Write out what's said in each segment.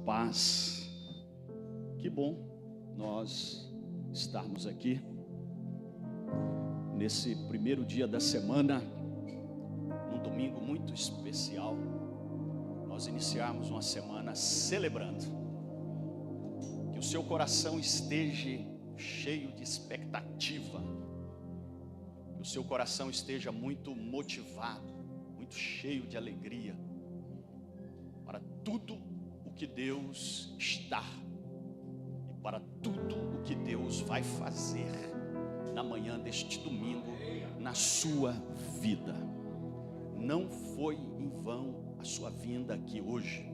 paz. Que bom nós estarmos aqui nesse primeiro dia da semana, num domingo muito especial. Nós iniciarmos uma semana celebrando. Que o seu coração esteja cheio de expectativa. Que o seu coração esteja muito motivado, muito cheio de alegria para tudo o que Deus está e para tudo o que Deus vai fazer na manhã deste domingo na sua vida. Não foi em vão a sua vinda aqui hoje.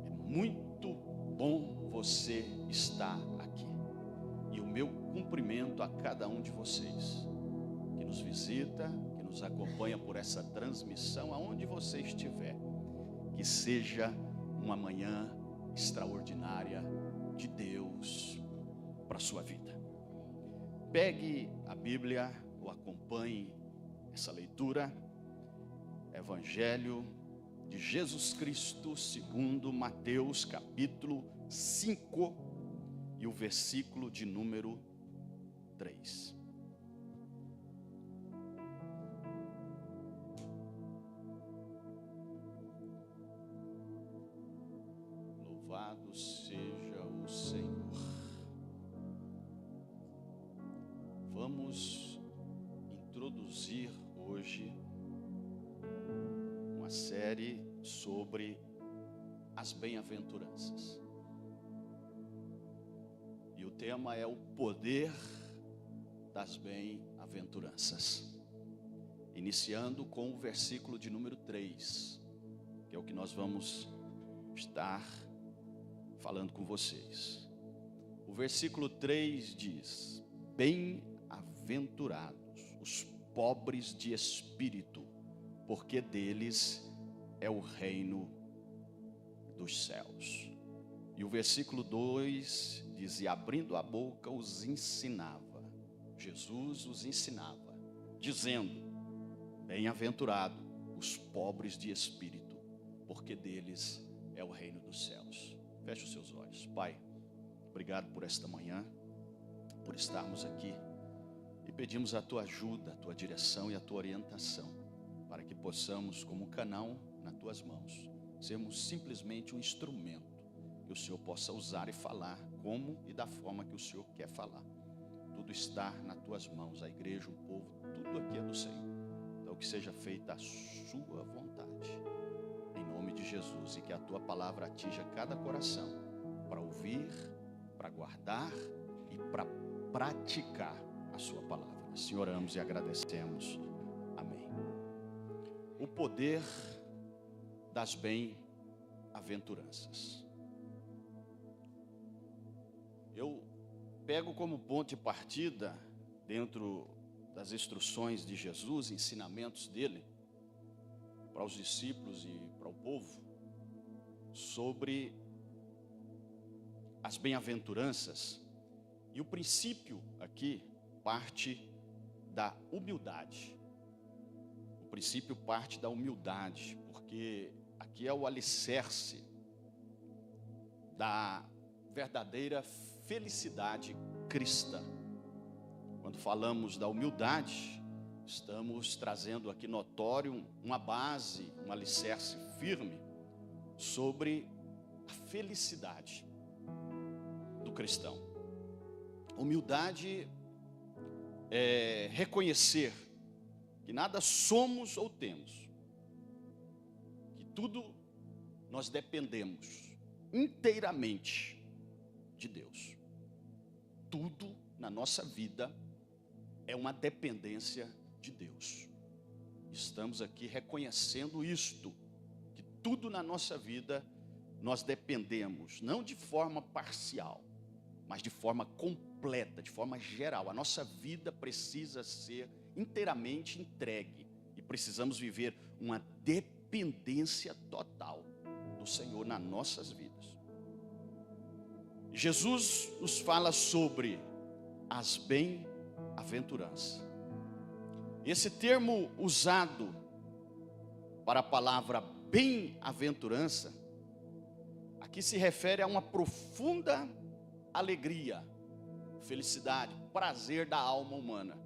É muito bom você estar aqui. E o meu cumprimento a cada um de vocês que nos visita, que nos acompanha por essa transmissão, aonde você estiver. Que seja uma manhã extraordinária de Deus para a sua vida. Pegue a Bíblia ou acompanhe essa leitura. Evangelho de Jesus Cristo segundo Mateus, capítulo 5 e o versículo de número 3. Louvado seja o Senhor. Vamos introduzir hoje uma série sobre as bem-aventuranças. E o tema é o poder das bem-aventuranças. Iniciando com o versículo de número 3, que é o que nós vamos estar falando com vocês. O versículo 3 diz: bem-aventurados os pobres de espírito, porque deles é o reino dos céus. E o versículo 2 diz: e abrindo a boca os ensinava. Jesus os ensinava, dizendo: bem-aventurado os pobres de espírito, porque deles é o reino dos céus. Feche os seus olhos. Pai, obrigado por esta manhã, por estarmos aqui, e pedimos a tua ajuda, a tua direção e a tua orientação, para que possamos, como um canal nas tuas mãos, sermos simplesmente um instrumento que o Senhor possa usar e falar como e da forma que o Senhor quer falar. Tudo está nas tuas mãos, a igreja, o povo, tudo aqui é do Senhor. Então que seja feita a sua vontade, em nome de Jesus, e que a tua palavra atinja cada coração, para ouvir, para guardar e para praticar a sua palavra. Assim oramos e agradecemos. Amém. O poder das bem-aventuranças. Eu pego como ponto de partida, dentro das instruções de Jesus, ensinamentos dele, para os discípulos e para o povo, sobre as bem-aventuranças. E o princípio aqui parte da humildade. O princípio parte da humildade, porque aqui é o alicerce da verdadeira felicidade cristã. Quando falamos da humildade, estamos trazendo aqui notório uma base, um alicerce firme sobre a felicidade do cristão. Humildade é reconhecer que nada somos ou temos, que tudo nós dependemos inteiramente de Deus. Tudo na nossa vida é uma dependência de Deus. Estamos aqui reconhecendo isto, que tudo na nossa vida nós dependemos, não de forma parcial, mas de forma completa, de forma geral. A nossa vida precisa ser inteiramente entregue e precisamos viver uma dependência total do Senhor nas nossas vidas. Jesus nos fala sobre as bem-aventuranças. Esse termo usado para a palavra bem-aventurança que se refere a uma profunda alegria, felicidade, prazer da alma humana.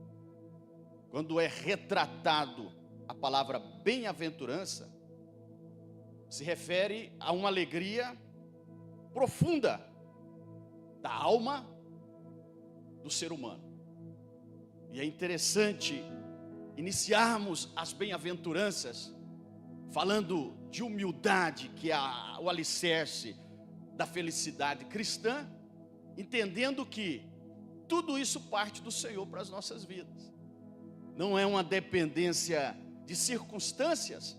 Quando é retratado a palavra bem-aventurança, se refere a uma alegria profunda da alma do ser humano. E é interessante iniciarmos as bem-aventuranças falando de humildade, que é o alicerce da felicidade cristã, entendendo que tudo isso parte do Senhor para as nossas vidas. Não é uma dependência de circunstâncias,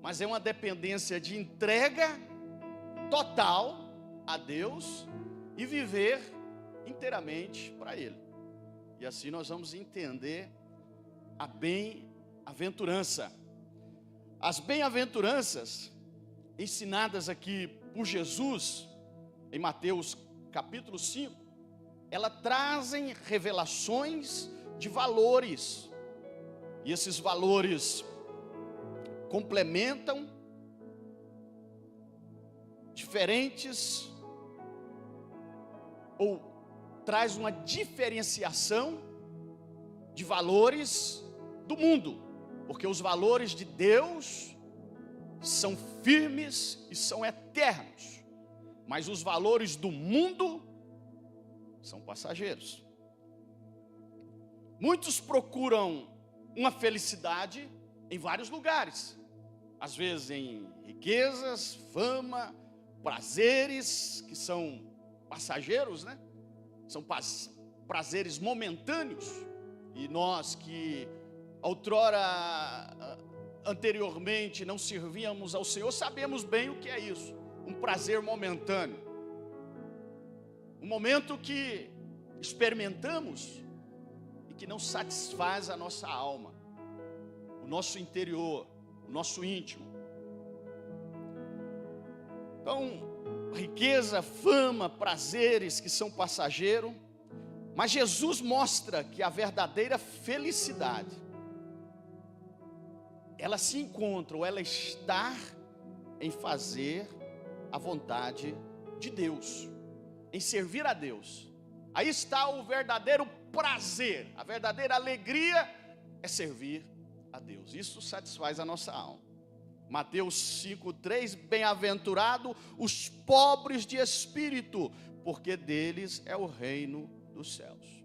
mas é uma dependência de entrega total a Deus e viver inteiramente para Ele. E assim nós vamos entender a bem-aventurança. As bem-aventuranças ensinadas aqui por Jesus, em Mateus capítulo 5, elas trazem revelações de valores. E esses valores complementam diferentes ou traz uma diferenciação de valores do mundo, porque os valores de Deus são firmes e são eternos, mas os valores do mundo são passageiros. Muitos procuram uma felicidade em vários lugares, às vezes em riquezas, fama, prazeres que são passageiros, né? São prazeres momentâneos. E nós que outrora, anteriormente, não servíamos ao Senhor, sabemos bem o que é isso, um prazer momentâneo. Um momento que experimentamos e que não satisfaz a nossa alma, o nosso interior, o nosso íntimo. Então, riqueza, fama, prazeres que são passageiros, mas Jesus mostra que a verdadeira felicidade, ela se encontra, ou ela está em fazer a vontade de Deus, em servir a Deus. Aí está o verdadeiro prazer, a verdadeira alegria é servir a Deus. Isso satisfaz a nossa alma. Mateus 5:3, bem-aventurado os pobres de espírito, porque deles é o reino dos céus.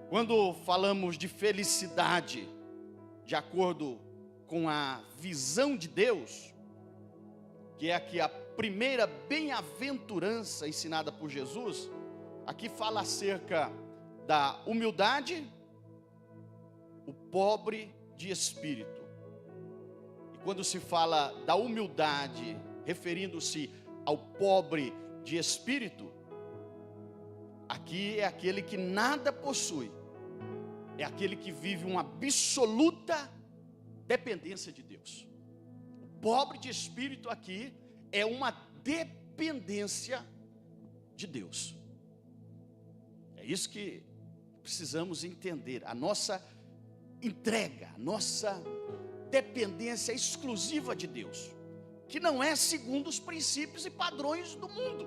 Quando falamos de felicidade, de acordo com a visão de Deus, que é aqui a primeira bem-aventurança ensinada por Jesus, aqui fala acerca da humildade, o pobre de espírito. E quando se fala da humildade, referindo-se ao pobre de espírito, aqui é aquele que nada possui, é aquele que vive uma absoluta dependência de Deus. O pobre de espírito aqui é uma dependência de Deus. É isso que precisamos entender, a nossa entrega, a nossa dependência exclusiva de Deus, que não é segundo os princípios e padrões do mundo,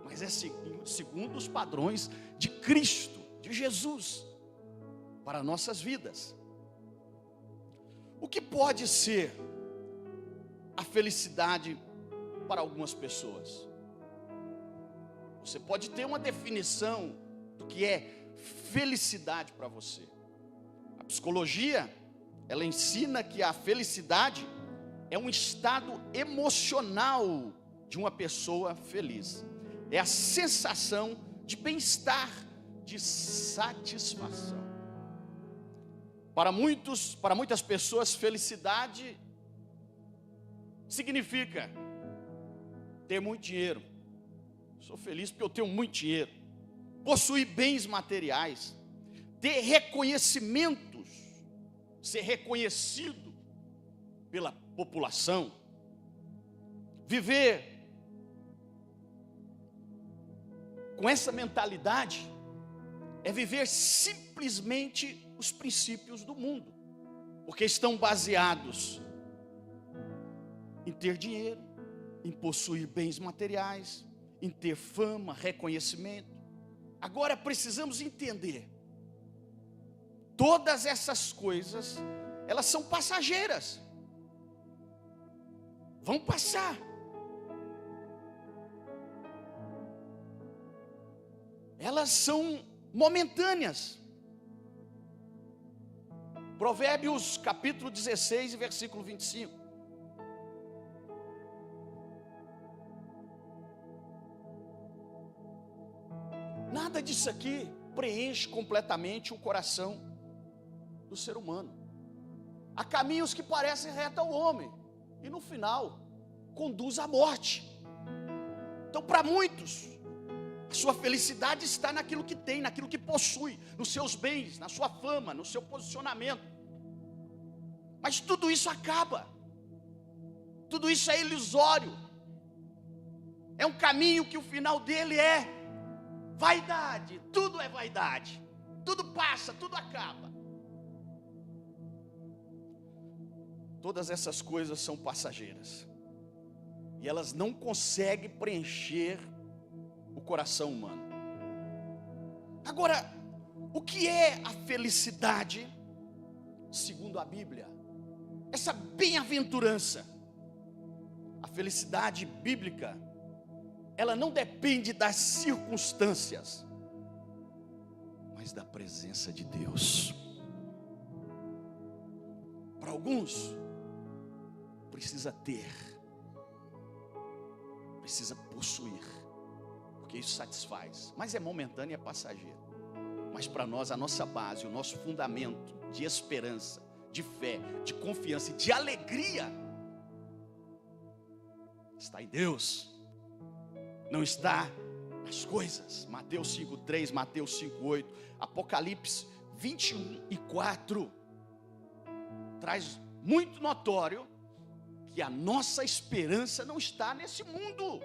mas é segundo os padrões de Cristo, de Jesus, para nossas vidas. O que pode ser a felicidade para algumas pessoas? Você pode ter uma definição do que é felicidade para você. A psicologia, ela ensina que a felicidade é um estado emocional de uma pessoa feliz. É a sensação de bem-estar, de satisfação. Para muitas pessoas, felicidade significa ter muito dinheiro. Sou feliz porque eu tenho muito dinheiro. Possuir bens materiais, ter reconhecimentos, ser reconhecido pela população, viver com essa mentalidade é viver simplesmente os princípios do mundo, porque estão baseados em ter dinheiro, em possuir bens materiais, em ter fama, reconhecimento. Agora precisamos entender, todas essas coisas, elas são passageiras, vão passar. Elas são momentâneas. Provérbios capítulo 16 e versículo 25. Nada disso aqui preenche completamente o coração do ser humano. Há caminhos que parecem reto ao homem e no final conduz à morte. Então, para muitos, a sua felicidade está naquilo que tem, naquilo que possui, nos seus bens, na sua fama, no seu posicionamento. Mas tudo isso acaba. Tudo isso é ilusório. É um caminho que o final dele é vaidade. Tudo é vaidade. Tudo passa, tudo acaba. Todas essas coisas são passageiras. E elas não conseguem preencher o coração humano. Agora, o que é a felicidade, segundo a Bíblia? Essa bem-aventurança. A felicidade bíblica, ela não depende das circunstâncias, mas da presença de Deus. Para alguns, precisa ter, precisa possuir, porque isso satisfaz, mas é momentâneo e é passageiro. Mas para nós, a nossa base, o nosso fundamento de esperança, de fé, de confiança e de alegria está em Deus, não está nas coisas. Mateus 5:3, Mateus 5:8, Apocalipse 21:4 traz muito notório que a nossa esperança não está nesse mundo,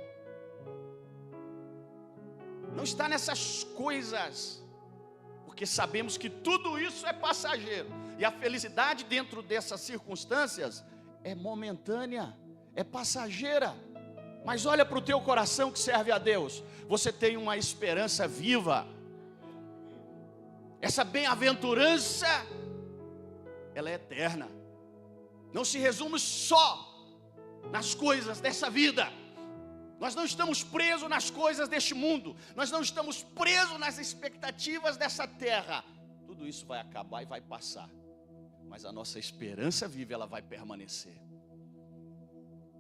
não está nessas coisas, porque sabemos que tudo isso é passageiro, e a felicidade dentro dessas circunstâncias é momentânea, é passageira. Mas olha para o teu coração que serve a Deus, você tem uma esperança viva. Essa bem-aventurança, ela é eterna, não se resume só nas coisas dessa vida. Nós não estamos presos nas coisas deste mundo, nós não estamos presos nas expectativas dessa terra. Tudo isso vai acabar e vai passar, mas a nossa esperança viva, ela vai permanecer,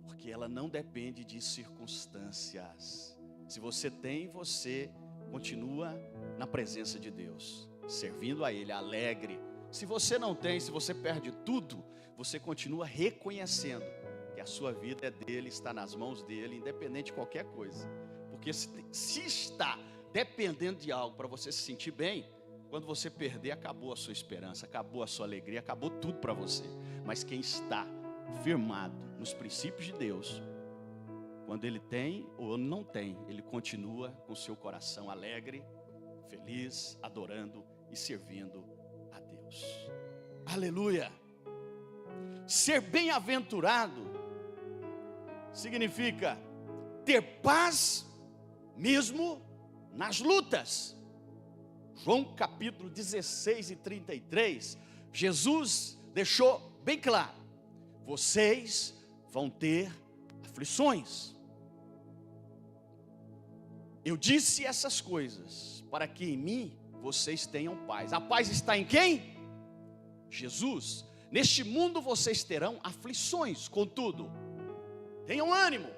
porque ela não depende de circunstâncias. Se você tem, você continua na presença de Deus, servindo a Ele, alegre. Se você não tem, se você perde tudo, você continua reconhecendo que a sua vida é dele, está nas mãos dele, independente de qualquer coisa. Porque se está dependendo de algo para você se sentir bem, quando você perder, acabou a sua esperança, acabou a sua alegria, acabou tudo para você. Mas quem está firmado nos princípios de Deus, quando ele tem ou não tem, ele continua com seu coração alegre, feliz, adorando e servindo a Deus. Aleluia! Ser bem-aventurado significa ter paz mesmo nas lutas. João capítulo 16 e 33, Jesus deixou bem claro: vocês vão ter aflições. Eu disse essas coisas para que em mim vocês tenham paz. A paz está em quem? Jesus. Neste mundo vocês terão aflições, contudo, tenham ânimo.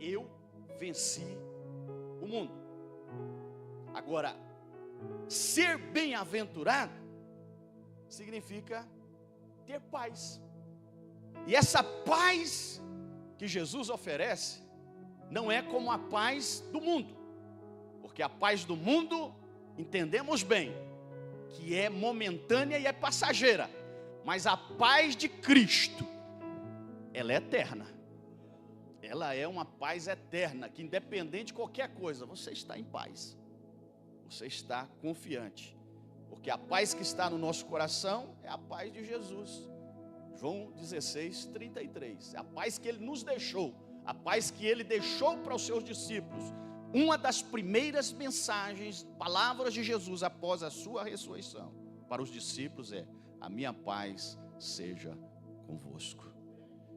Eu venci o mundo. Agora, ser bem-aventurado significa ter paz. E essa paz que Jesus oferece não é como a paz do mundo, porque a paz do mundo, entendemos bem, que é momentânea e é passageira, mas a paz de Cristo, ela é eterna. Ela é uma paz eterna, que independente de qualquer coisa, você está em paz, você está confiante, porque a paz que está no nosso coração é a paz de Jesus. João 16, 33. A paz que ele nos deixou, a paz que ele deixou para os seus discípulos. Uma das primeiras mensagens, palavras de Jesus após a sua ressurreição para os discípulos é: a minha paz seja convosco.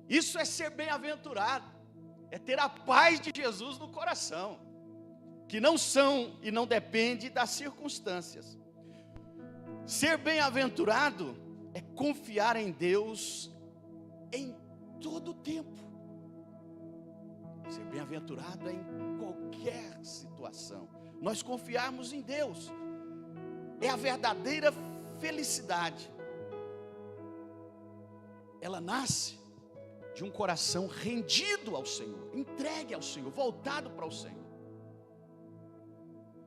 Isso é ser bem-aventurado, é ter a paz de Jesus no coração, que não são e não depende das circunstâncias. Ser bem-aventurado é confiar em Deus em todo o tempo. Ser bem-aventurado é em qualquer situação. Nós confiarmos em Deus é a verdadeira felicidade. Ela nasce de um coração rendido ao Senhor, entregue ao Senhor, voltado para o Senhor.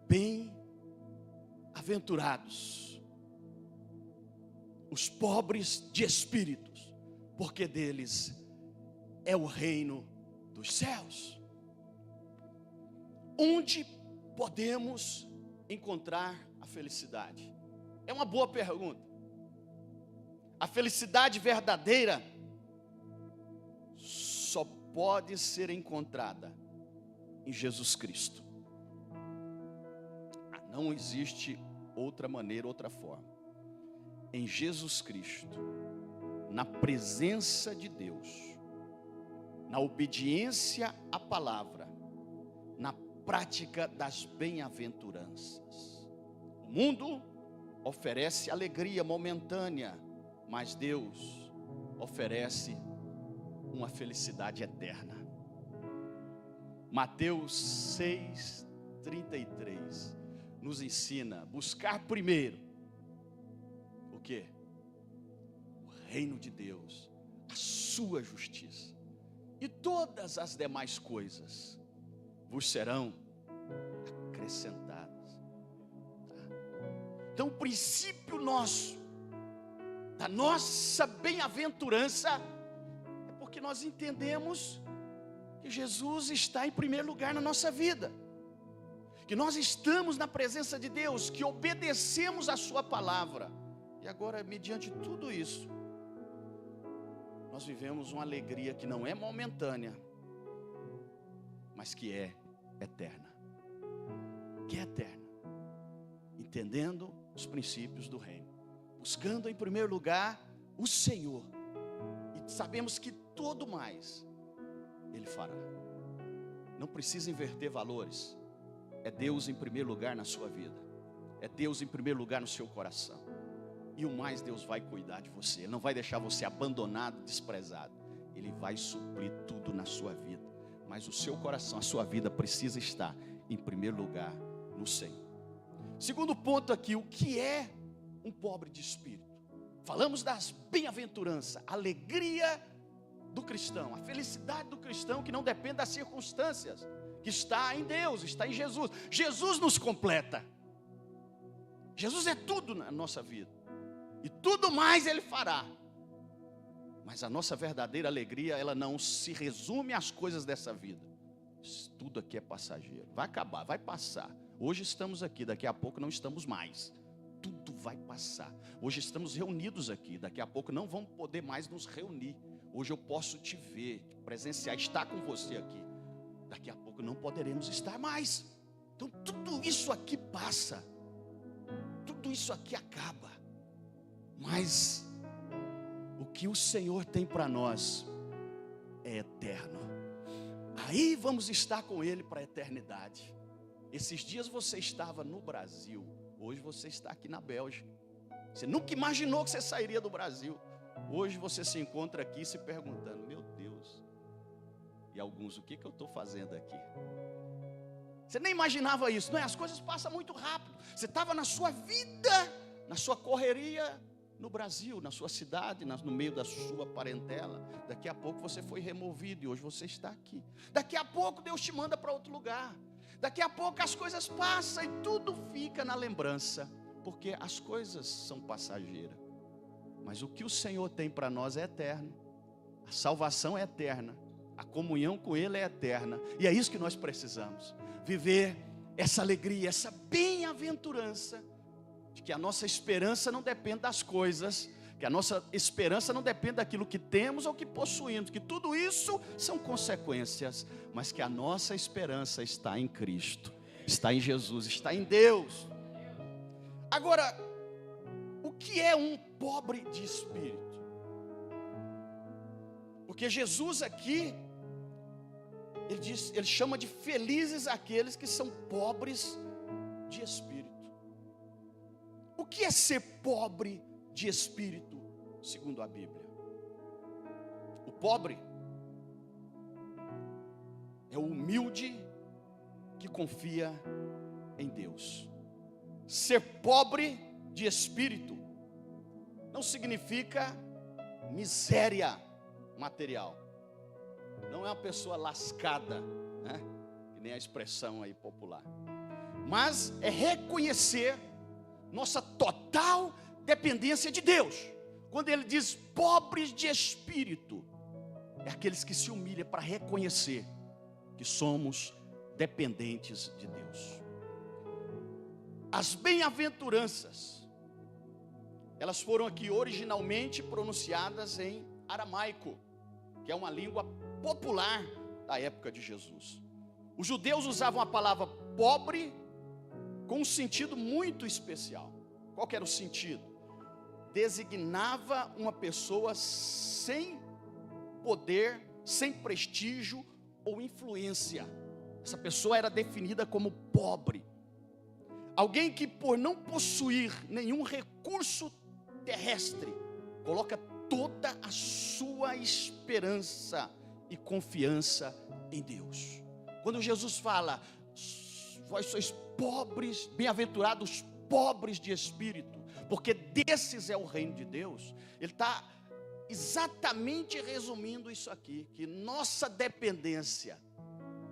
Bem-aventurados os pobres de espíritos, porque deles é o reino dos céus. Onde podemos encontrar a felicidade? É uma boa pergunta. A felicidade verdadeira só pode ser encontrada em Jesus Cristo. Não existe outra maneira, outra forma. Em Jesus Cristo, na presença de Deus, na obediência à palavra, na prática das bem-aventuranças. O mundo oferece alegria momentânea, mas Deus oferece uma felicidade eterna. Mateus 6:33 nos ensina a buscar primeiro o quê? O reino de Deus, a sua justiça, e todas as demais coisas vos serão acrescentadas. Então, o princípio nosso, da nossa bem-aventurança, é porque nós entendemos que Jesus está em primeiro lugar na nossa vida, que nós estamos na presença de Deus, que obedecemos a sua palavra. E agora, mediante tudo isso, nós vivemos uma alegria que não é momentânea, mas que é eterna. Que é eterna. Entendendo os princípios do reino, buscando em primeiro lugar o Senhor, e sabemos que tudo mais Ele fará. Não precisa inverter valores. É Deus em primeiro lugar na sua vida, é Deus em primeiro lugar no seu coração, e o mais Deus vai cuidar de você. Ele não vai deixar você abandonado, desprezado. Ele vai suprir tudo na sua vida, mas o seu coração, a sua vida precisa estar em primeiro lugar no Senhor. Segundo ponto aqui, o que é um pobre de espírito? Falamos das bem-aventuranças, a alegria do cristão, a felicidade do cristão que não depende das circunstâncias, que está em Deus, está em Jesus. Jesus nos completa. Jesus é tudo na nossa vida, e tudo mais Ele fará. Mas a nossa verdadeira alegria, ela não se resume às coisas dessa vida. Tudo aqui é passageiro, vai acabar, vai passar. Hoje estamos aqui, daqui a pouco não estamos mais. Tudo vai passar. Hoje estamos reunidos aqui, daqui a pouco não vamos poder mais nos reunir. Hoje eu posso te ver, te presenciar, estar com você aqui. Daqui a pouco não poderemos estar mais. Então tudo isso aqui passa, tudo isso aqui acaba, mas o que o Senhor tem para nós é eterno. Aí vamos estar com Ele para a eternidade. Esses dias você estava no Brasil, hoje você está aqui na Bélgica. Você nunca imaginou que você sairia do Brasil. Hoje você se encontra aqui se perguntando: meu Deus, e alguns, o que eu estou fazendo aqui? Você nem imaginava isso, não é? As coisas passam muito rápido. Você estava na sua vida, na sua correria no Brasil, na sua cidade, no meio da sua parentela. Daqui a pouco você foi removido e hoje você está aqui. Daqui a pouco Deus te manda para outro lugar. Daqui a pouco as coisas passam e tudo fica na lembrança, porque as coisas são passageiras. Mas o que o Senhor tem para nós é eterno. A salvação é eterna, a comunhão com Ele é eterna, e é isso que nós precisamos. Viver essa alegria, essa bem-aventurança, de que a nossa esperança não depende das coisas, Que a nossa esperança não depende daquilo que temos ou que possuímos, que tudo isso são consequências, mas que a nossa esperança está em Cristo, está em Jesus, está em Deus. Agora, o que é um pobre de espírito? Porque Jesus aqui, ele chama de felizes aqueles que são pobres de espírito. O que é ser pobre de espírito, segundo a Bíblia? O pobre é o humilde que confia em Deus. Ser pobre de espírito não significa miséria material. Não é uma pessoa lascada, né? Que nem a expressão aí popular. Mas é reconhecer nossa total dependência de Deus. Quando ele diz pobres de espírito, é aqueles que se humilham para reconhecer que somos dependentes de Deus. As bem-aventuranças, elas foram aqui originalmente pronunciadas em aramaico, que é uma língua popular da época de Jesus. Os judeus usavam a palavra pobre com um sentido muito especial. Qual que era o sentido? Designava uma pessoa sem poder, sem prestígio ou influência. Essa pessoa era definida como pobre. Alguém que, por não possuir nenhum recurso terrestre, coloca toda a sua esperança e confiança em Deus. Quando Jesus fala, vós sois pobres, bem-aventurados pobres de espírito, porque desses é o reino de Deus, ele está exatamente resumindo isso aqui, que nossa dependência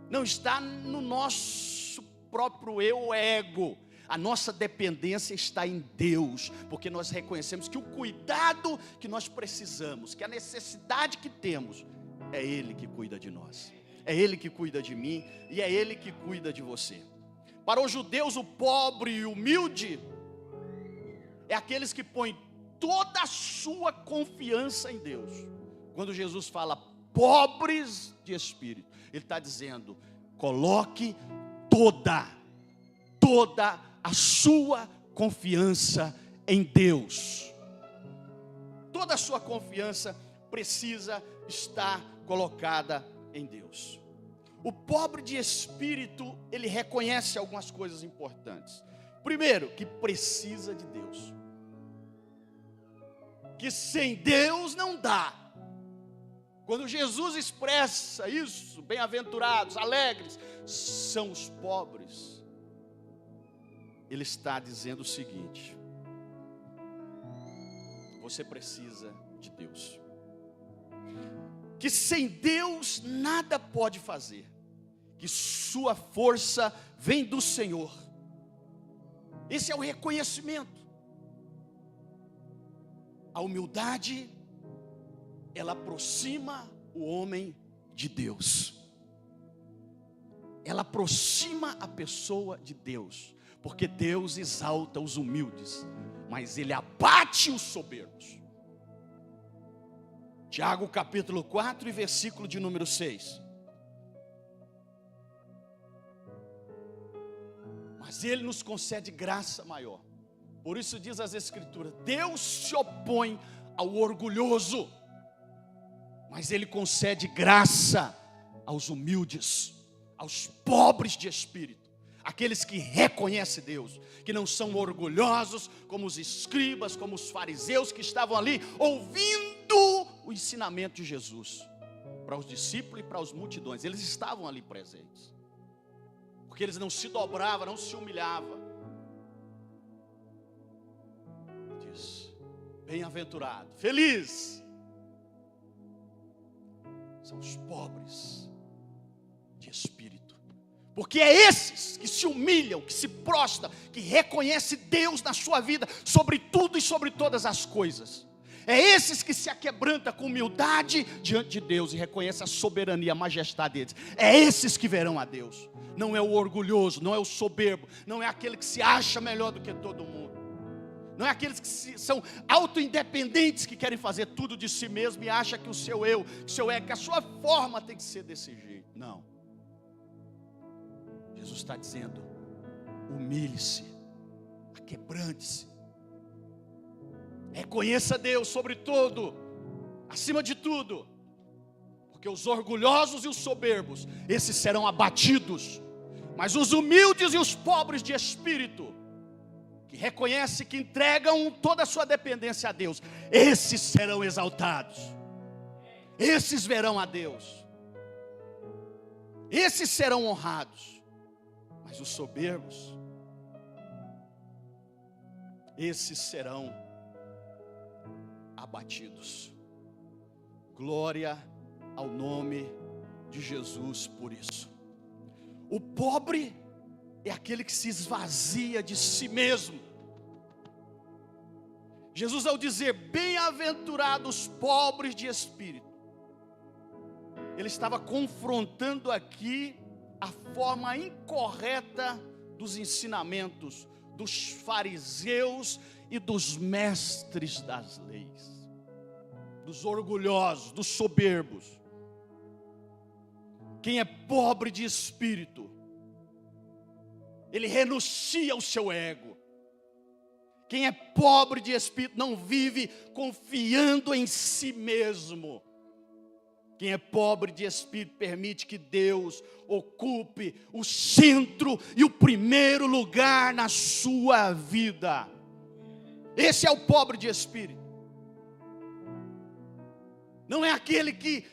não está no nosso próprio eu, ego. A nossa dependência está em Deus, porque nós reconhecemos que o cuidado que nós precisamos, que a necessidade que temos, é Ele que cuida de nós, é Ele que cuida de mim e é Ele que cuida de você. Para os judeus, o pobre e o humilde é aqueles que põem toda a sua confiança em Deus. Quando Jesus fala pobres de espírito, Ele está dizendo, coloque toda a sua confiança em Deus. Toda a sua confiança precisa estar colocada em Deus. O pobre de espírito, ele reconhece algumas coisas importantes. Primeiro, que precisa de Deus. Que sem Deus não dá. Quando Jesus expressa isso, bem-aventurados, alegres, são os pobres. Ele está dizendo o seguinte: você precisa de Deus. Que sem Deus nada pode fazer. Que sua força vem do Senhor. Esse é o reconhecimento. A humildade, ela aproxima o homem de Deus. Ela aproxima a pessoa de Deus. Porque Deus exalta os humildes, mas Ele abate os soberbos. Tiago capítulo 4 e versículo de número 6. Mas Ele nos concede graça maior. Por isso diz as Escrituras, Deus se opõe ao orgulhoso, mas Ele concede graça aos humildes, aos pobres de espírito. Aqueles que reconhecem Deus, que não são orgulhosos, como os escribas, como os fariseus que estavam ali, ouvindo o ensinamento de Jesus, para os discípulos e para as multidões. Eles estavam ali presentes, porque eles não se dobravam, não se humilhavam. Diz, bem-aventurado, feliz, são os pobres de espírito. Porque é esses que se humilham, que se prostram, que reconhecem Deus na sua vida, sobre tudo e sobre todas as coisas. É esses que se aquebrantam com humildade diante de Deus e reconhecem a soberania, a majestade deles. É esses que verão a Deus. Não é o orgulhoso, não é o soberbo, não é aquele que se acha melhor do que todo mundo. Não é aqueles que são auto-independentes, que querem fazer tudo de si mesmo e acham que o seu eu, que a sua forma tem que ser desse jeito. Não. Jesus está dizendo: humilhe-se, aquebrante-se, reconheça Deus sobre tudo, acima de tudo, porque os orgulhosos e os soberbos, esses serão abatidos, mas os humildes e os pobres de espírito, que reconhecem, que entregam toda a sua dependência a Deus, esses serão exaltados, esses verão a Deus, esses serão honrados. Mas os soberbos, esses serão abatidos. Glória ao nome de Jesus por isso. O pobre é aquele que se esvazia de si mesmo. Jesus, ao dizer bem-aventurados pobres de espírito, ele estava confrontando aqui a forma incorreta dos ensinamentos dos fariseus e dos mestres das leis, dos orgulhosos, dos soberbos. Quem é pobre de espírito, ele renuncia ao seu ego. Quem é pobre de espírito não vive confiando em si mesmo. Quem é pobre de espírito permite que Deus ocupe o centro e o primeiro lugar na sua vida. Esse é o pobre de espírito. Não é aquele que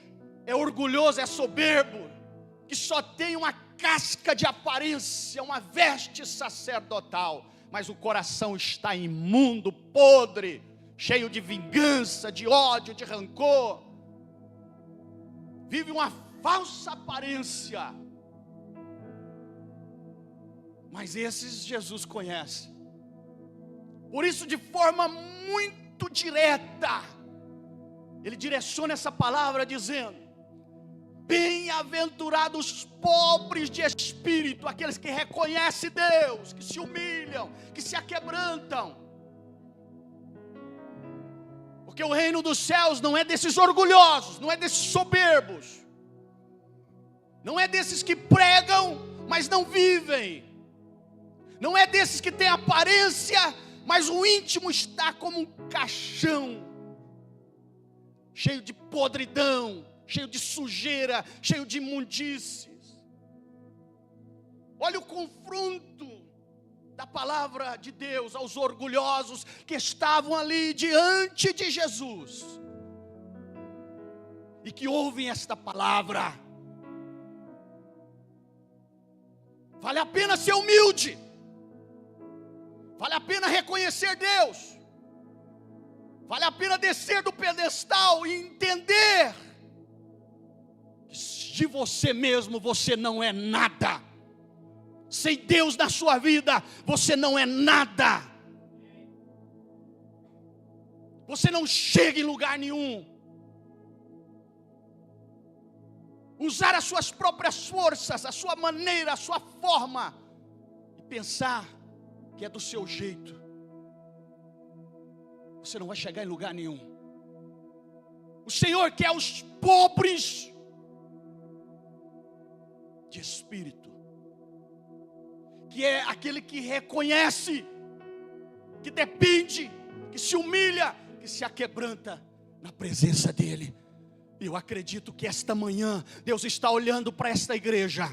é orgulhoso, é soberbo, que só tem uma casca de aparência, uma veste sacerdotal, mas o coração está imundo, podre, cheio de vingança, de ódio, de rancor. Vive uma falsa aparência. Mas esses Jesus conhece. Por isso, de forma muito direta, ele direciona essa palavra dizendo: bem-aventurados pobres de espírito, aqueles que reconhecem Deus, que se humilham, que se aquebrantam. Porque o reino dos céus não é desses orgulhosos, não é desses soberbos, não é desses que pregam, mas não vivem, não é desses que têm aparência, mas o íntimo está como um caixão, cheio de podridão, cheio de sujeira, cheio de imundícies. Olha o confronto da palavra de Deus aos orgulhosos que estavam ali diante de Jesus e que ouvem esta palavra. Vale a pena ser humilde, vale a pena reconhecer Deus, vale a pena descer do pedestal e entender que de você mesmo você não é nada. Sem Deus na sua vida, você não é nada. Você não chega em lugar nenhum. Usar as suas próprias forças, a sua maneira, a sua forma, e pensar que é do seu jeito, você não vai chegar em lugar nenhum. O Senhor quer os pobres de espírito, que é aquele que reconhece, que depende, que se humilha, que se aquebranta na presença dEle. Eu acredito que esta manhã Deus está olhando para esta igreja,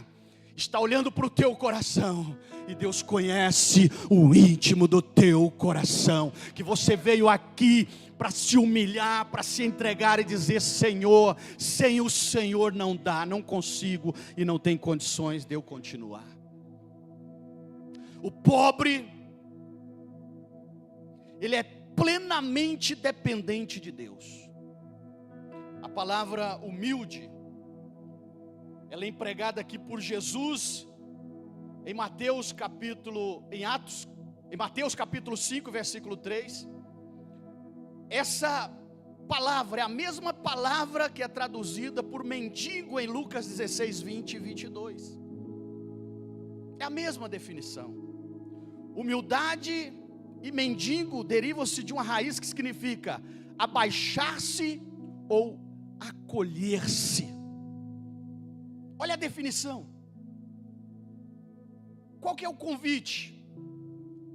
está olhando para o teu coração, e Deus conhece o íntimo do teu coração, que você veio aqui para se humilhar, para se entregar e dizer: Senhor, sem o Senhor não dá, não consigo e não tem condições de eu continuar. O pobre, ele é plenamente dependente de Deus. A palavra humilde, ela é empregada aqui por Jesus em Mateus capítulo 5, versículo 3. Essa palavra é a mesma palavra que é traduzida por mendigo em Lucas 16, 20 e 22. É a mesma definição. Humildade e mendigo derivam-se de uma raiz que significa abaixar-se ou acolher-se. Olha a definição. Qual que é o convite?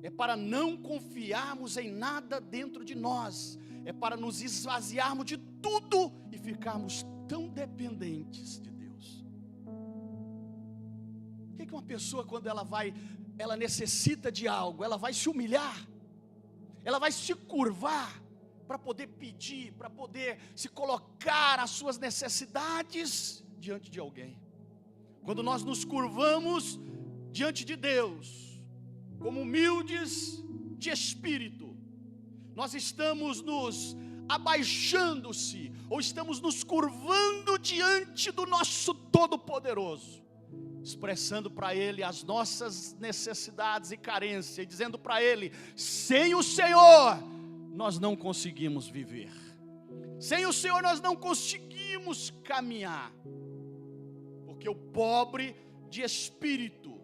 É para não confiarmos em nada dentro de nós. É para nos esvaziarmos de tudo e ficarmos tão dependentes de Deus. O que é que uma pessoa, quando ela necessita de algo, ela vai se humilhar, ela vai se curvar para poder pedir, para poder se colocar as suas necessidades diante de alguém. Quando nós nos curvamos diante de Deus, como humildes de espírito, nós estamos nos abaixando-se, ou estamos nos curvando diante do nosso Todo-Poderoso, expressando para Ele as nossas necessidades e carências, e dizendo para Ele: sem o Senhor, nós não conseguimos viver, sem o Senhor nós não conseguimos caminhar, porque o pobre de espírito,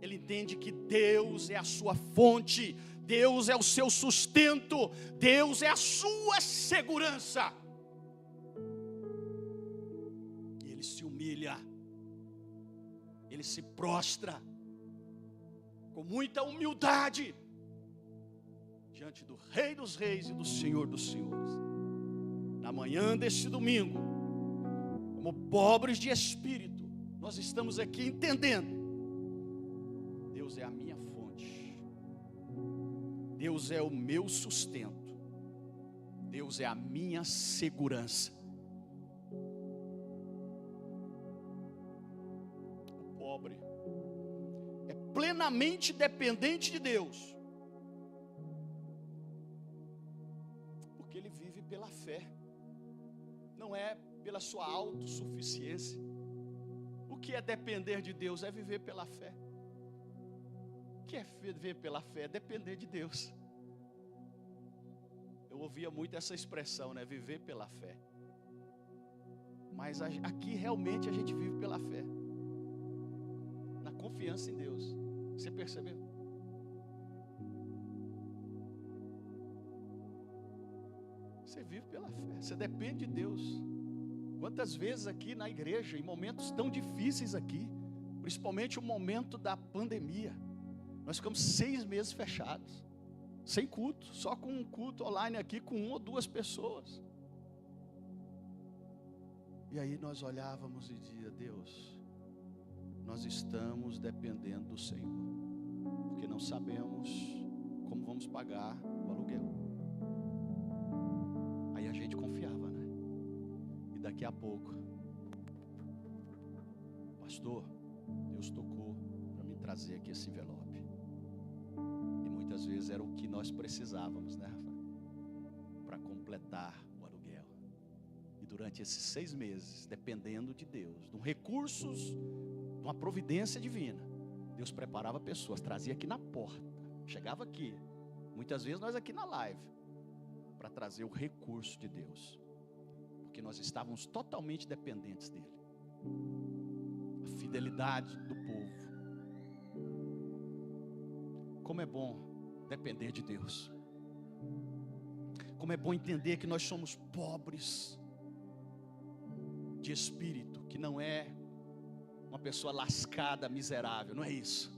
ele entende que Deus é a sua fonte, Deus é o seu sustento, Deus é a sua segurança, e ele se humilha, ele se prostra, com muita humildade, diante do Rei dos Reis e do Senhor dos Senhores. Na manhã deste domingo, como pobres de espírito, nós estamos aqui entendendo: Deus é a minha fonte, Deus é o meu sustento, Deus é a minha segurança. O pobre é plenamente dependente de Deus, porque ele vive pela fé, não é pela sua autossuficiência. O que é depender de Deus? É viver pela fé. O que é viver pela fé? É depender de Deus. Eu ouvia muito essa expressão, né? Viver pela fé. Mas aqui realmente a gente vive pela fé, na confiança em Deus. Você percebeu? Você vive pela fé, você depende de Deus. Quantas vezes aqui na igreja, em momentos tão difíceis aqui, principalmente o momento da pandemia, nós ficamos 6 meses fechados, sem culto, só com um culto online aqui, com 1 ou 2 pessoas. E aí nós olhávamos e dizia: Deus, nós estamos dependendo do Senhor, porque não sabemos como vamos pagar o aluguel. Aí a gente confiava, né? E daqui a pouco: pastor, Deus tocou para me trazer aqui esse envelope. E muitas vezes era o que nós precisávamos, né, Rafa? Para completar o aluguel. E durante esses 6 meses, dependendo de Deus, de recursos, de uma providência divina, Deus preparava pessoas, trazia aqui na porta, chegava aqui, muitas vezes nós aqui na live, para trazer o recurso de Deus, porque nós estávamos totalmente dependentes dele. A fidelidade do povo. Como é bom depender de Deus. Como é bom entender que nós somos pobres de espírito, que não é uma pessoa lascada, miserável, não é isso.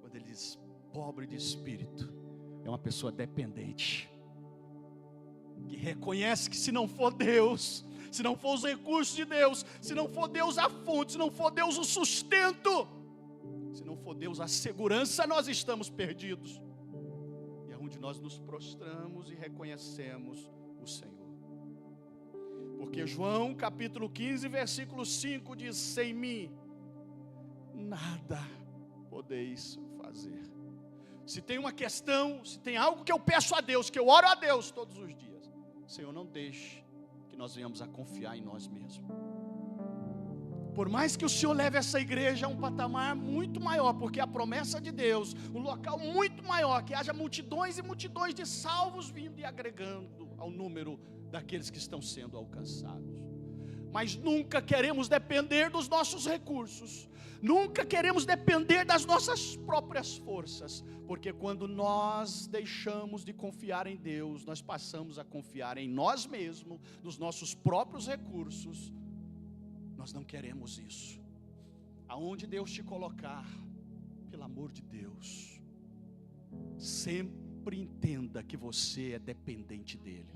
Quando ele diz pobre de espírito, é uma pessoa dependente, que reconhece que se não for Deus, se não for os recursos de Deus, se não for Deus a fonte, se não for Deus o sustento, se não for Deus a segurança, nós estamos perdidos. E é onde nós nos prostramos e reconhecemos o Senhor. Porque João capítulo 15, versículo 5 diz: sem mim nada podeis fazer. Se tem uma questão, se tem algo que eu peço a Deus, que eu oro a Deus todos os dias: Senhor, não deixe que nós venhamos a confiar em nós mesmos. Por mais que o Senhor leve essa igreja a um patamar muito maior, porque a promessa de Deus, um local muito maior, que haja multidões e multidões de salvos vindo e agregando ao número daqueles que estão sendo alcançados. Mas nunca queremos depender dos nossos recursos, Nunca queremos depender das nossas próprias forças, porque quando nós deixamos de confiar em Deus, nós passamos a confiar em nós mesmos, nos nossos próprios recursos. Nós não queremos isso. Aonde Deus te colocar, pelo amor de Deus, sempre entenda que você é dependente dEle.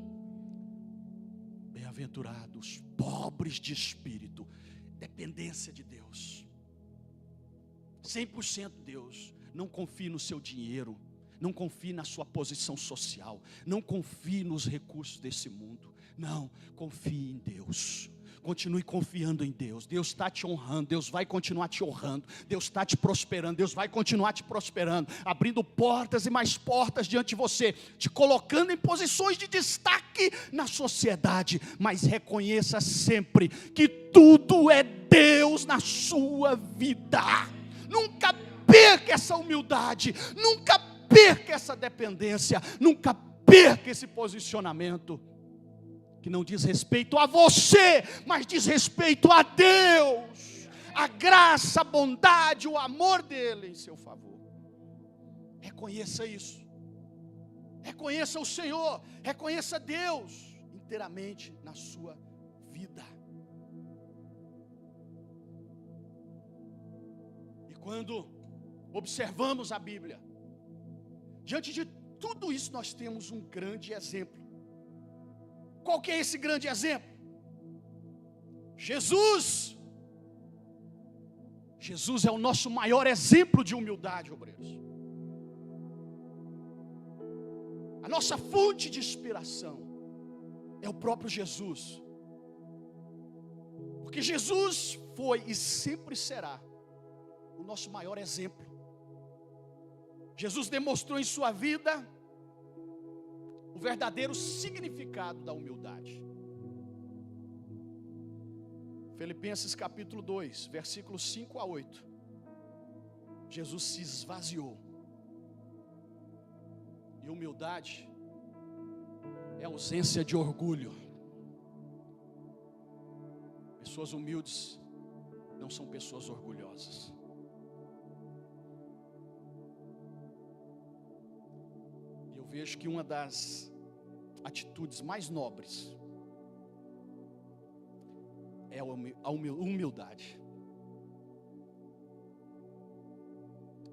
Bem-aventurados os pobres de espírito, dependência de Deus. 100% Deus. Não confie no seu dinheiro, não confie na sua posição social, não confie nos recursos desse mundo. Não, confie em Deus. Continue confiando em Deus. Deus está te honrando, Deus vai continuar te honrando, Deus está te prosperando, Deus vai continuar te prosperando, abrindo portas e mais portas diante de você, te colocando em posições de destaque na sociedade. Mas reconheça sempre que tudo é Deus na sua vida. Nunca perca essa humildade, nunca perca essa dependência, nunca perca esse posicionamento, que não diz respeito a você, mas diz respeito a Deus, a graça, a bondade, o amor dele em seu favor. Reconheça isso, reconheça o Senhor, reconheça Deus inteiramente na sua vida. E quando observamos a Bíblia, diante de tudo isso nós temos um grande exemplo. Qual que é esse grande exemplo? Jesus. Jesus é o nosso maior exemplo de humildade, obreiros. A nossa fonte de inspiração é o próprio Jesus. Porque Jesus foi e sempre será o nosso maior exemplo. Jesus demonstrou em sua vida o verdadeiro significado da humildade. Filipenses capítulo 2, versículos 5 a 8. Jesus se esvaziou. E humildade é ausência de orgulho. Pessoas humildes não são pessoas orgulhosas. E eu vejo que uma das atitudes mais nobres é a humildade.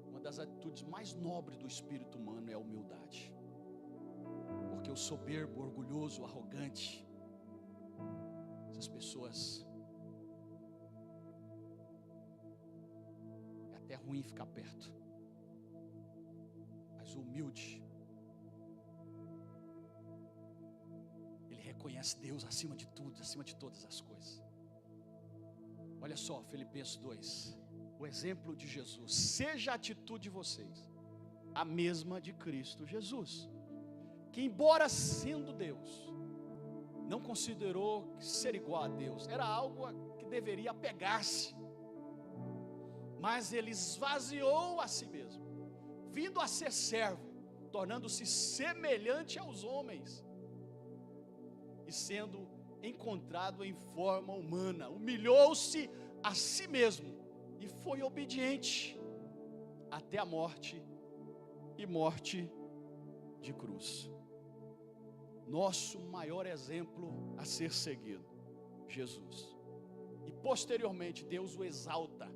Uma das atitudes mais nobres do espírito humano é a humildade. Porque o soberbo, orgulhoso, arrogante, essas pessoas, é até ruim ficar perto. Mas o humilde, ele reconhece Deus acima de tudo, acima de todas as coisas. Olha só, Filipenses 2, o exemplo de Jesus. Seja a atitude de vocês a mesma de Cristo Jesus, que embora sendo Deus, não considerou ser igual a Deus, era algo que deveria apegar-se, mas ele esvaziou a si mesmo, vindo a ser servo, tornando-se semelhante aos homens, e sendo encontrado em forma humana, humilhou-se a si mesmo, e foi obediente até a morte, e morte de cruz. Nosso maior exemplo a ser seguido, Jesus. E posteriormente Deus o exalta,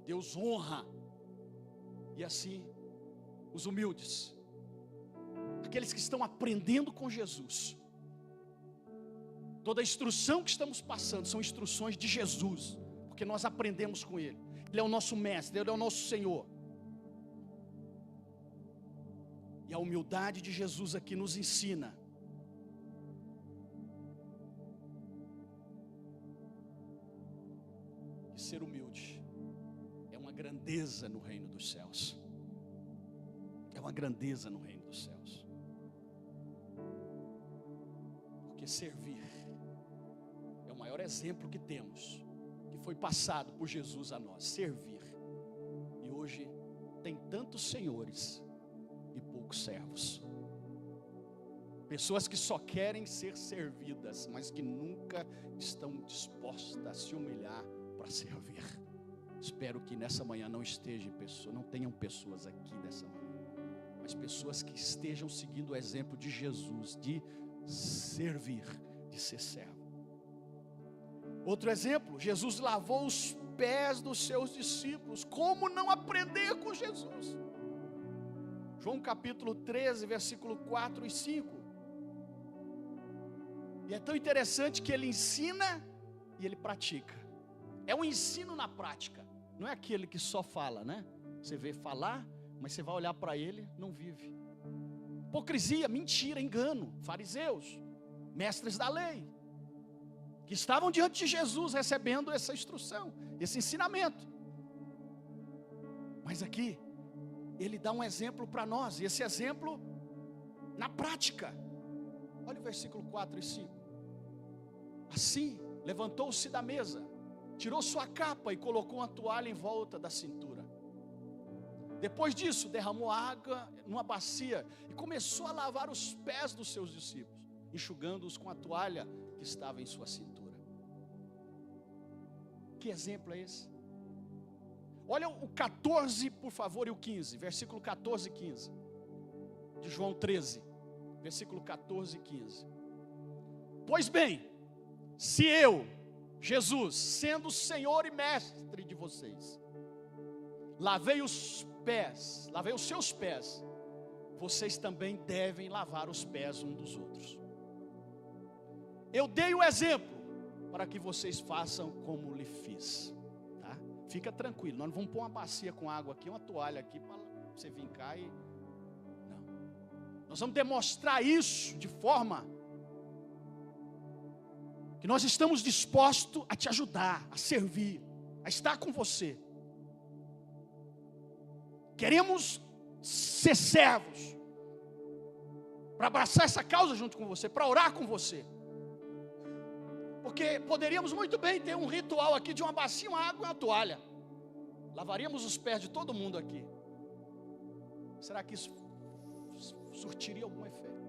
Deus honra, e assim os humildes, aqueles que estão aprendendo com Jesus, toda a instrução que estamos passando são instruções de Jesus, porque nós aprendemos com Ele. Ele é o nosso mestre, Ele é o nosso Senhor. E a humildade de Jesus aqui nos ensina que ser humilde é uma grandeza no reino dos céus. É uma grandeza no reino dos céus. Porque servir é o maior exemplo que temos, que foi passado por Jesus a nós, servir. E hoje tem tantos senhores e poucos servos. Pessoas que só querem ser servidas, mas que nunca estão dispostas a se humilhar para servir. Espero que nessa manhã não tenham pessoas aqui nessa manhã, mas pessoas que estejam seguindo o exemplo de Jesus, de servir, de ser servo. Outro exemplo, Jesus lavou os pés dos seus discípulos. Como não aprender com Jesus? João capítulo 13, versículo 4 e 5. E é tão interessante que ele ensina e ele pratica. É um ensino na prática. Não é aquele que só fala, né? Você vê falar, mas você vai olhar para ele, não vive. Hipocrisia, mentira, engano. Fariseus, mestres da lei, que estavam diante de Jesus recebendo essa instrução, esse ensinamento. Mas aqui, ele dá um exemplo para nós, e esse exemplo na prática. Olha o versículo 4 e 5. Assim, levantou-se da mesa, tirou sua capa e colocou uma toalha em volta da cintura. Depois disso, derramou água numa bacia e começou a lavar os pés dos seus discípulos, enxugando-os com a toalha que estava em sua cintura. Que exemplo é esse? Olha o 14, por favor, e o 15, versículo 14 e 15, de João 13, versículo 14 e 15. Pois bem, se eu, Jesus, sendo Senhor e Mestre de vocês, lavei os seus pés, vocês também devem lavar os pés uns dos outros. Eu dei o exemplo para que vocês façam como lhe fiz, tá? Fica tranquilo, nós não vamos pôr uma bacia com água aqui, uma toalha aqui para você vir cá e... Não. Nós vamos demonstrar isso de forma que nós estamos dispostos a te ajudar, a servir, a estar com você. Queremos ser servos, para abraçar essa causa junto com você, para orar com você. Porque poderíamos muito bem ter um ritual aqui de uma bacia, uma água e uma toalha. Lavaríamos os pés de todo mundo aqui. Será que isso surtiria algum efeito?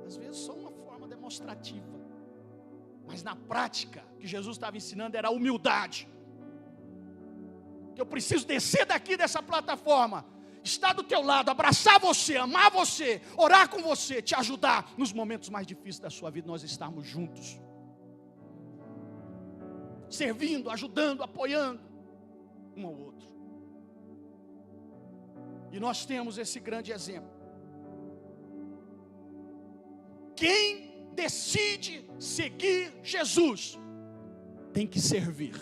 Às vezes só uma forma demonstrativa. Mas na prática, o que Jesus estava ensinando era a humildade. Que eu preciso descer daqui dessa plataforma, estar do teu lado, abraçar você, amar você, orar com você, te ajudar nos momentos mais difíceis da sua vida, nós estarmos juntos. Servindo, ajudando, apoiando um ao outro. E nós temos esse grande exemplo. Quem decide seguir Jesus tem que servir.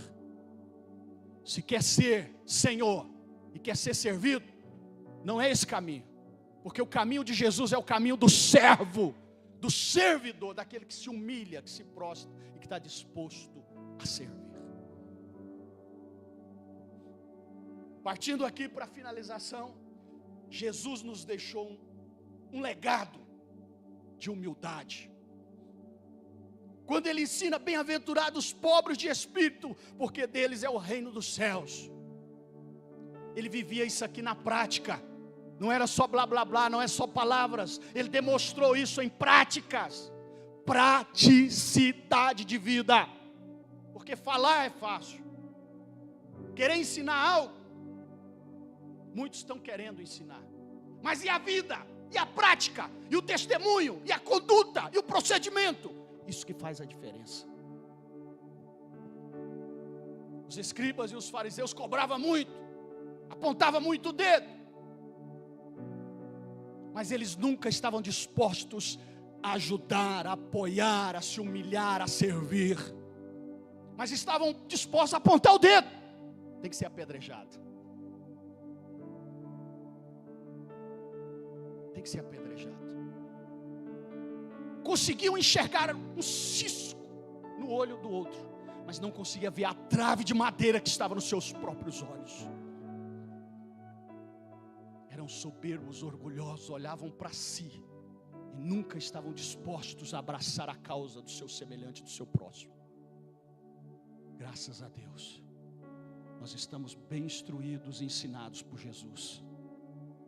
Se quer ser Senhor e quer ser servido, não é esse caminho. Porque o caminho de Jesus é o caminho do servo, do servidor, daquele que se humilha, que se prostra e que está disposto a servir. Partindo aqui para a finalização, Jesus nos deixou um legado de humildade. Quando ele ensina, bem-aventurados os pobres de espírito, porque deles é o reino dos céus. Ele vivia isso aqui na prática. Não era só blá blá blá, não é só palavras. Ele demonstrou isso em práticas. Praticidade de vida. Porque falar é fácil. Querer ensinar algo, muitos estão querendo ensinar. Mas e a vida? E a prática? E o testemunho? E a conduta? E o procedimento? Isso que faz a diferença. Os escribas e os fariseus cobravam muito, apontavam muito o dedo, mas eles nunca estavam dispostos a ajudar, a apoiar, a se humilhar, a servir, mas estavam dispostos a apontar o dedo. Tem que ser apedrejado. Tem que ser apedrejado. Conseguiam enxergar um cisco no olho do outro, mas não conseguia ver a trave de madeira que estava nos seus próprios olhos. Eram soberbos, orgulhosos, olhavam para si e nunca estavam dispostos a abraçar a causa do seu semelhante, do seu próximo. Graças a Deus, nós estamos bem instruídos e ensinados por Jesus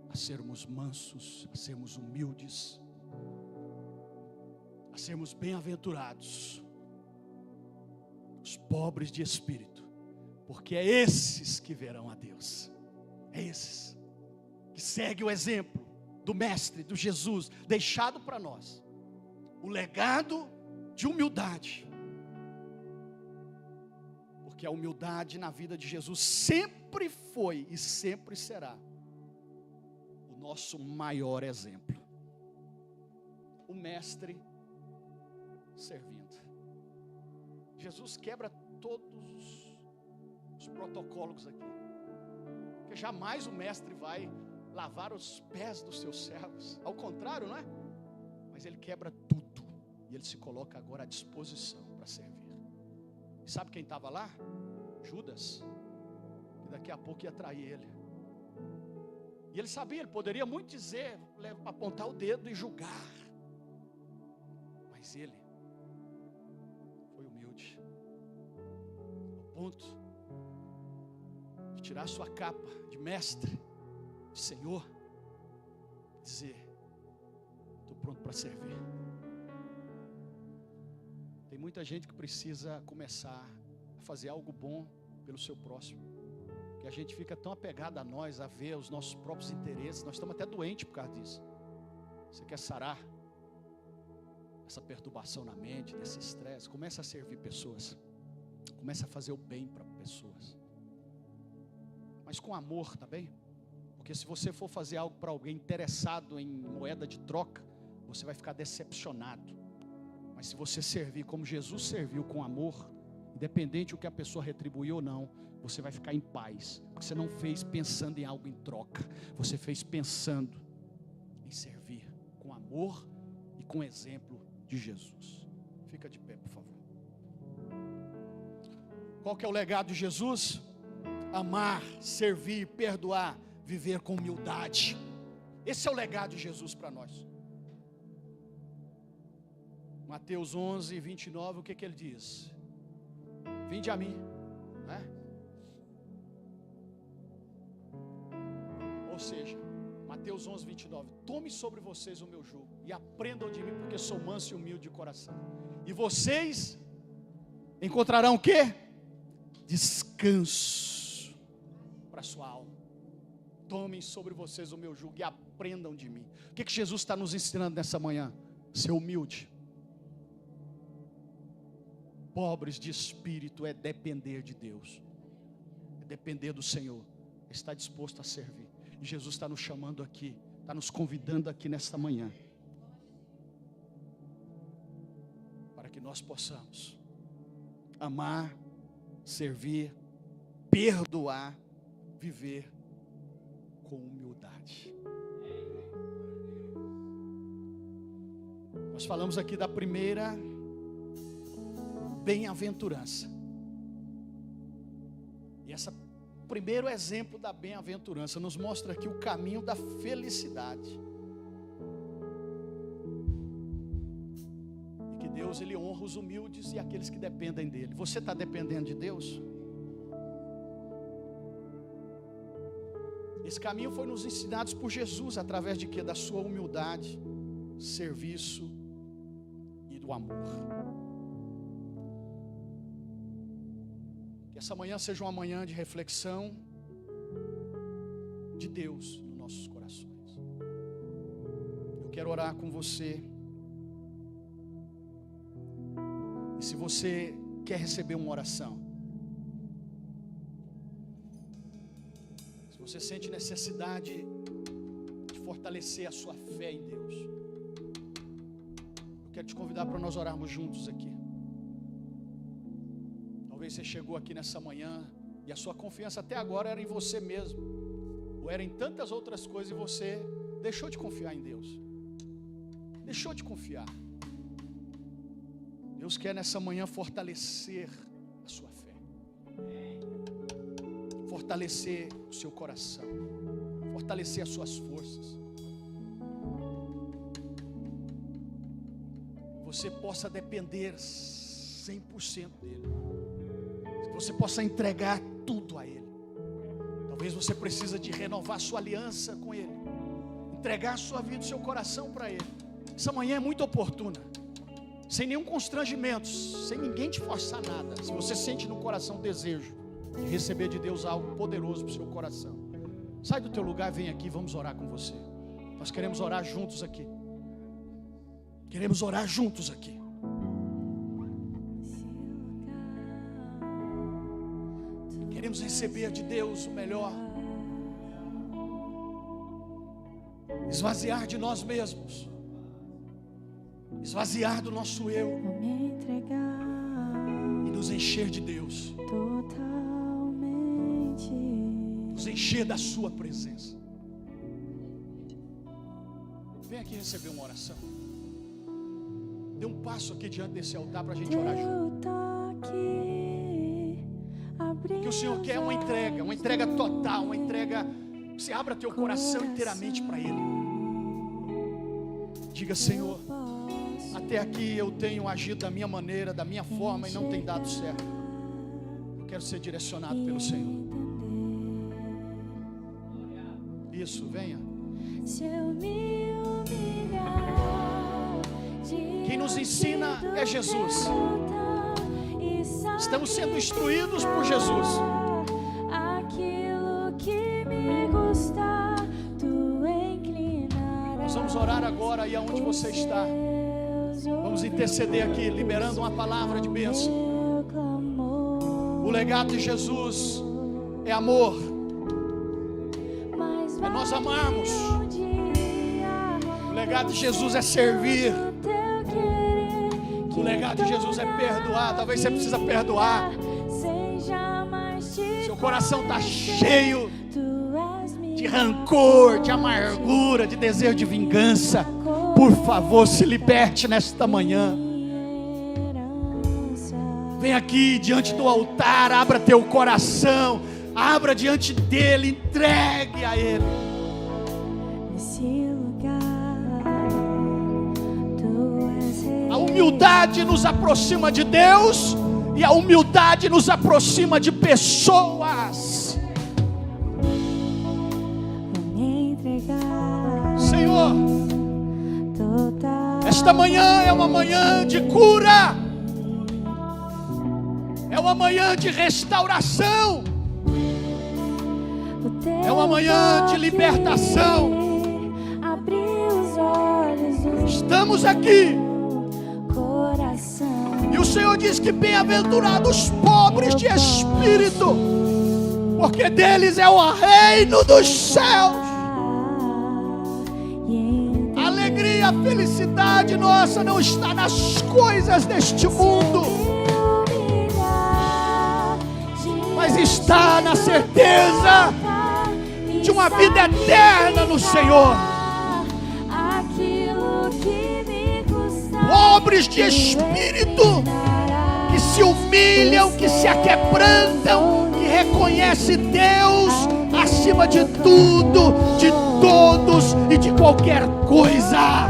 a sermos mansos, a sermos humildes, a sermos bem-aventurados, os pobres de espírito, Porque é esses que verão a Deus. É esses que seguem o exemplo do Mestre, do Jesus, deixado para nós. O legado de humildade. Porque a humildade na vida de Jesus sempre foi e sempre será o nosso maior exemplo. O Mestre servindo. Jesus quebra todos os protocolos aqui. Porque jamais o Mestre vai lavar os pés dos seus servos. Ao contrário, não é? Mas ele quebra tudo. E ele se coloca agora à disposição para servir. E sabe quem estava lá? Judas. E daqui a pouco ia trair ele. E ele sabia, ele poderia muito dizer, apontar o dedo e julgar. Mas ele foi humilde. Ao ponto de tirar sua capa de mestre, de Senhor, dizer: estou pronto para servir. Tem muita gente que precisa começar a fazer algo bom pelo seu próximo, que a gente fica tão apegado a nós, a ver os nossos próprios interesses. Nós estamos até doentes por causa disso. Você quer sarar essa perturbação na mente, desse estresse? Começa a servir pessoas, começa a fazer o bem para pessoas, mas com amor, tá bem? Porque se você for fazer algo para alguém interessado em moeda de troca, você vai ficar decepcionado. Mas se você servir como Jesus serviu, com amor, independente do que a pessoa retribuiu ou não, você vai ficar em paz. Porque você não fez pensando em algo em troca, você fez pensando em servir com amor e com exemplo de Jesus. Fica de pé, por favor. Qual que é o legado de Jesus? Amar, servir, perdoar, viver com humildade. Esse é o legado de Jesus para nós. Mateus 11, 29, o que ele diz? Vinde a mim, né? Ou seja, Mateus 11, 29, tome sobre vocês o meu jugo e aprendam de mim, porque sou manso e humilde de coração, e vocês encontrarão o quê? Descanso para a sua alma. Tomem sobre vocês o meu jugo e aprendam de mim. O que Jesus está nos ensinando nessa manhã? Ser humilde. Pobres de espírito é depender de Deus, é depender do Senhor, está disposto a servir. E Jesus está nos chamando aqui, está nos convidando aqui nesta manhã, para que nós possamos amar, servir, perdoar, viver com humildade. Nós falamos aqui da primeira bem-aventurança. E esse primeiro exemplo da bem-aventurança nos mostra aqui o caminho da felicidade. E que Deus, Ele honra os humildes e aqueles que dependem dEle. Você está dependendo de Deus? Esse caminho foi nos ensinados por Jesus, através de quê? Da sua humildade, serviço e do amor. Que essa manhã seja uma manhã de reflexão de Deus nos nossos corações. Eu quero orar com você. E se você quer receber uma oração, se você sente necessidade de fortalecer a sua fé em Deus, eu quero te convidar para nós orarmos juntos aqui. Talvez você chegou aqui nessa manhã e a sua confiança até agora era em você mesmo, ou era em tantas outras coisas, e você deixou de confiar em Deus, deixou de confiar. Deus quer nessa manhã fortalecer a sua fé, fortalecer o seu coração, fortalecer as suas forças. Você possa depender 100% dEle. Você possa entregar tudo a Ele. Talvez você precise de renovar sua aliança com Ele, entregar sua vida, seu coração para Ele. Essa manhã é muito oportuna, sem nenhum constrangimento, sem ninguém te forçar nada. Se você sente no coração desejo, de receber de Deus algo poderoso para o seu coração, sai do teu lugar, vem aqui, vamos orar com você. Nós queremos orar juntos aqui. Queremos orar juntos aqui. Queremos receber de Deus o melhor. Esvaziar de nós mesmos. Esvaziar do nosso eu. E nos encher de Deus. Nos encher da sua presença. Vem aqui receber uma oração. Dê um passo aqui diante desse altar para a gente orar junto. Que o Senhor quer uma entrega total, uma entrega. Você abra teu coração inteiramente para Ele. Diga: Senhor, até aqui eu tenho agido da minha maneira, da minha forma e não tem dado certo. Eu quero ser direcionado pelo Senhor. Isso, venha. Quem nos ensina é Jesus. Estamos sendo instruídos por Jesus. Nós vamos orar agora aí aonde você está. Vamos interceder aqui, liberando uma palavra de bênção. O legado de Jesus é amor. É nós amarmos. O legado de Jesus é servir. O legado de Jesus é perdoar. Talvez você precisa perdoar. Seu coração está cheio de rancor, de amargura, de desejo de vingança. Por favor, se liberte nesta manhã. Vem aqui diante do altar, abra teu coração, abra diante dele, entregue a ele. A humildade nos aproxima de Deus e a humildade nos aproxima de pessoas. Senhor, esta manhã é uma manhã de cura, é uma manhã de restauração, é uma manhã de libertação. Estamos aqui e o Senhor diz que bem-aventurados os pobres de espírito, porque deles é o reino dos céus. A alegria, a felicidade nossa não está nas coisas deste mundo, mas está na certeza de uma vida eterna no Senhor. Pobres de espírito, que se humilham, que se aquebrantam, que reconhecem Deus acima de tudo, de todos e de qualquer coisa.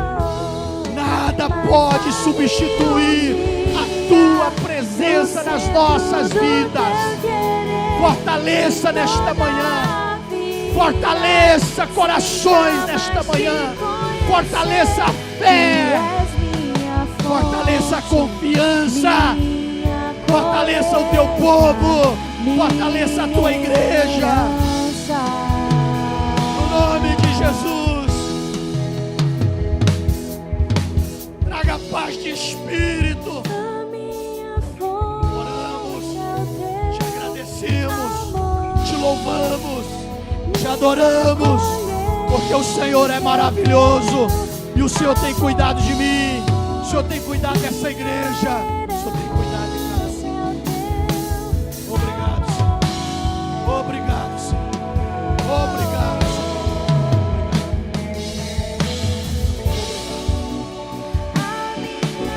Nada pode substituir a tua presença nas nossas vidas. Fortaleça nesta manhã, fortaleça corações nesta manhã, fortaleça a fé, fortaleça a confiança, fortaleça o teu povo, fortaleça a tua igreja, no nome de Jesus. Traga paz de espírito. Oramos, te agradecemos, te louvamos, te adoramos, porque o Senhor é maravilhoso e o Senhor tem cuidado de mim. O Senhor tem cuidado dessa igreja. O Senhor tem cuidado de cada um. Obrigado, Senhor. Obrigado, Senhor. Obrigado, Senhor.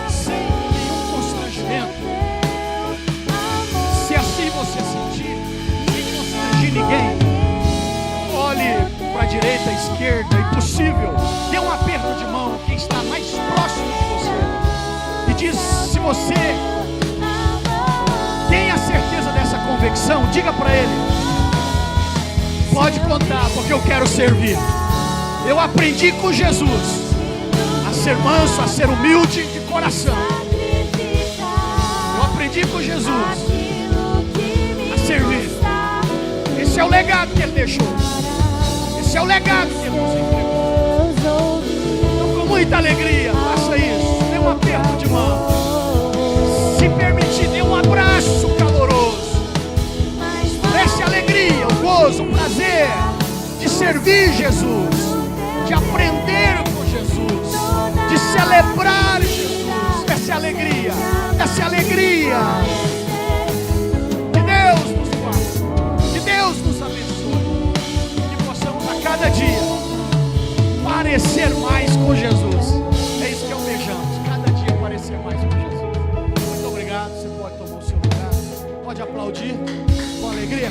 Sem nenhum constrangimento. Se assim você sentir, sem constranger ninguém, olhe para a direita, à esquerda, é impossível. Dê um aperto de mão quem está mais próximo de você. E diz: se você tem a certeza dessa convicção, diga para ele: pode contar, porque eu quero servir. Eu aprendi com Jesus a ser manso, a ser humilde de coração. Eu aprendi com Jesus a servir. Esse é o legado que Ele deixou. Esse é o legado que Ele nos entregou. Então, com muita alegria, faça isso. Dê um aperto de mão. Se permitir, dê um abraço caloroso. Desse alegria, o gozo, o prazer de servir Jesus, de aprender com Jesus, de celebrar Jesus. Essa é a alegria. Essa é a alegria. Que Deus nos faça. Que Deus nos abençoe. Que possamos a cada dia parecer mais com Jesus. É isso que almejamos. Cada dia parecer mais com Jesus. Muito obrigado. Você pode tomar o seu lugar. Pode aplaudir com alegria.